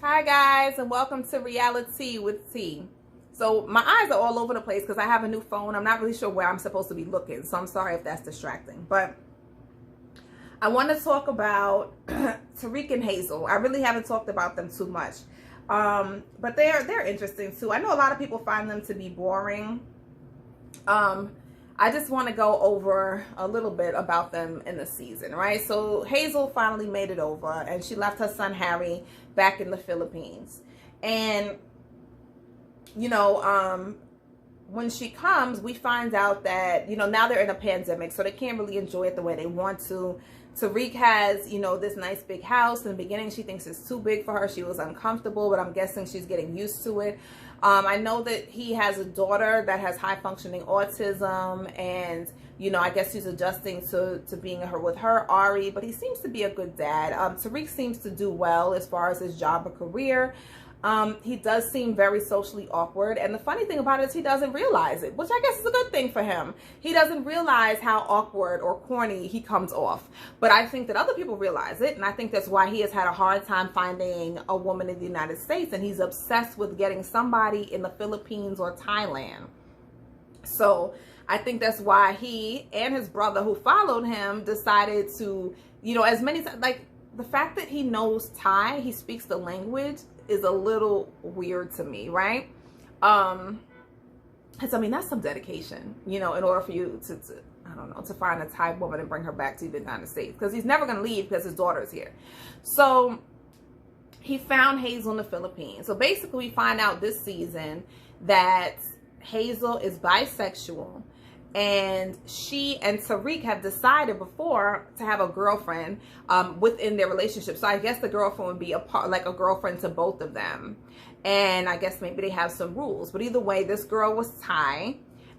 Hi guys, and welcome to Reality with T. So my eyes are all over the place because I have a new phone. I'm not really sure where I'm supposed to be looking, so I'm sorry if that's distracting. But I want to talk about Tarik and Hazel. I really haven't talked about them too much, but they're interesting too. I know a lot of people find them to be boring. I just want to go over a little bit about them in the season, right? So Hazel finally made it over, and she left her son Harry back in the Philippines. And, you know, when she comes, we find out that, you know, now they're in a pandemic, so they can't really enjoy it the way they want to. Tarik has, you know, this nice big house. In the beginning, she thinks it's too big for her. She was uncomfortable, but I'm guessing she's getting used to it. I know that he has a daughter that has high functioning autism, and, you know, I guess he's adjusting to being with her, Ari, but he seems to be a good dad. Tarik seems to do well as far as his job or career. He does seem very socially awkward, and the funny thing about it is he doesn't realize it, which I guess is a good thing for him. He doesn't realize how awkward or corny he comes off, but I think that other people realize it, and I think that's why he has had a hard time finding a woman in the United States, and he's obsessed with getting somebody in the Philippines or Thailand. So I think that's why he and his brother who followed him decided to, you know, as many times, like the fact that he knows Thai, he speaks the language, is a little weird to me, right? Because I mean, that's some dedication, you know, in order for you to I don't know, to find a Thai woman and bring her back to the United States, because he's never going to leave because his daughter is here. So he found Hazel in the Philippines. So basically we find out this season that Hazel is bisexual, and she and Tarik have decided before to have a girlfriend within their relationship. So I guess the girlfriend would be like a girlfriend to both of them, and I guess maybe they have some rules. But either way, this girl was Thai,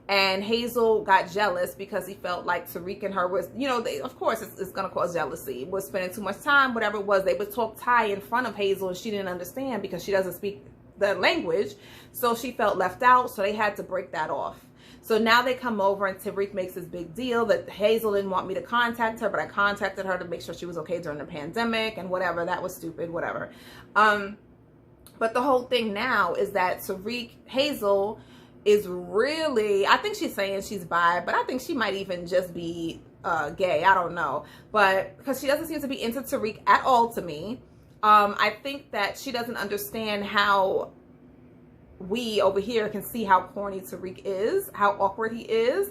and Hazel got jealous because he felt like Tarik and her was, you know, of course it's going to cause jealousy. Was spending too much time, whatever it was. They would talk Thai in front of Hazel, and she didn't understand because she doesn't speak the language. So she felt left out, so they had to break that off. So now they come over, and Tarik makes this big deal that Hazel didn't want me to contact her, but I contacted her to make sure she was okay during the pandemic and whatever. That was stupid, whatever. But the whole thing now is that Hazel is really, I think she's saying she's bi, but I think she might even just be gay. I don't know. But because she doesn't seem to be into Tarik at all to me. I think that she doesn't understand how we over here can see how corny Tarik is, how awkward he is.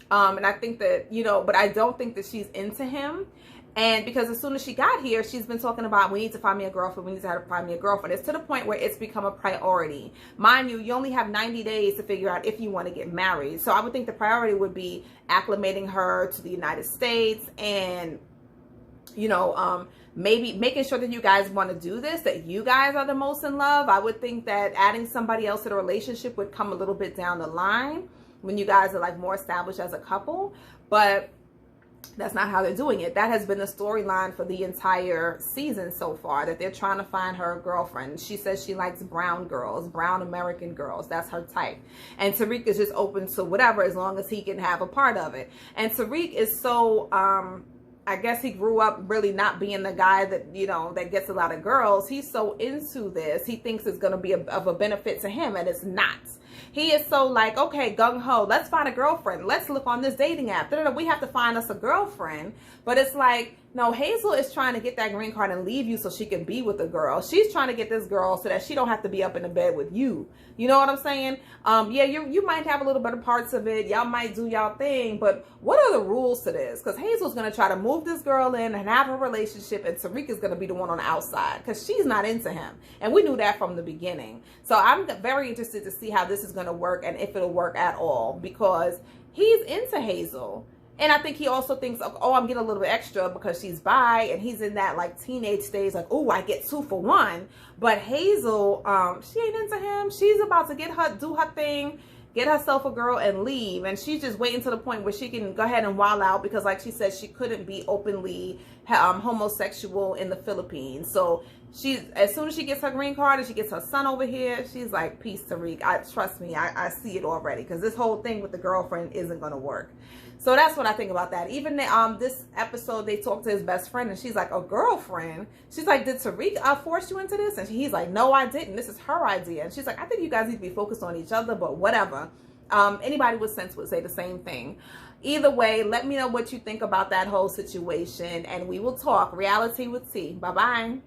And I think that, you know, but I don't think that she's into him. And because as soon as she got here, she's been talking about, we need to find me a girlfriend. We need to find me a girlfriend. It's to the point where it's become a priority. Mind you, you only have 90 days to figure out if you want to get married. So I would think the priority would be acclimating her to the United States and, you know, maybe making sure that you guys want to do this, that you guys are the most in love. I would think that adding somebody else to the relationship would come a little bit down the line when you guys are like more established as a couple, but that's not how they're doing it. That has been the storyline for the entire season so far, that they're trying to find her a girlfriend. She says she likes brown girls, brown American girls. That's her type. And Tarik is just open to whatever as long as he can have a part of it. And Tarik is so, I guess he grew up really not being the guy that, you know, that gets a lot of girls. He's so into this. He thinks it's going to be of a benefit to him, and it's not. He is so like, okay, gung-ho, let's find a girlfriend. Let's look on this dating app. We have to find us a girlfriend. But it's like, no, Hazel is trying to get that green card and leave you so she can be with the girl. She's trying to get this girl so that she don't have to be up in the bed with you. You know what I'm saying? Yeah, you might have a little bit of parts of it. Y'all might do y'all thing. But what are the rules to this? Because Hazel's going to try to move this girl in and have a relationship, and Tarik is going to be the one on the outside because she's not into him. And we knew that from the beginning. So I'm very interested to see how this is going to work and if it'll work at all, because he's into Hazel. And I think he also thinks, oh, I'm getting a little bit extra because she's bi, and he's in that like teenage stage, like, oh, I get 2 for 1. But Hazel, she ain't into him. She's about to do her thing, get herself a girl and leave. And she's just waiting to the point where she can go ahead and wild out, because like she said, she couldn't be openly homosexual in the Philippines. So as soon as she gets her green card and she gets her son over here, she's like, peace, Tarik. Trust me, I see it already, because this whole thing with the girlfriend isn't going to work. So that's what I think about that. Even this episode, they talked to his best friend, and she's like, a girlfriend? She's like, did Tarik force you into this? And he's like, no, I didn't. This is her idea. And she's like, I think you guys need to be focused on each other, but whatever. Anybody with sense would say the same thing. Either way, let me know what you think about that whole situation, and we will talk. Reality with T. Bye-bye.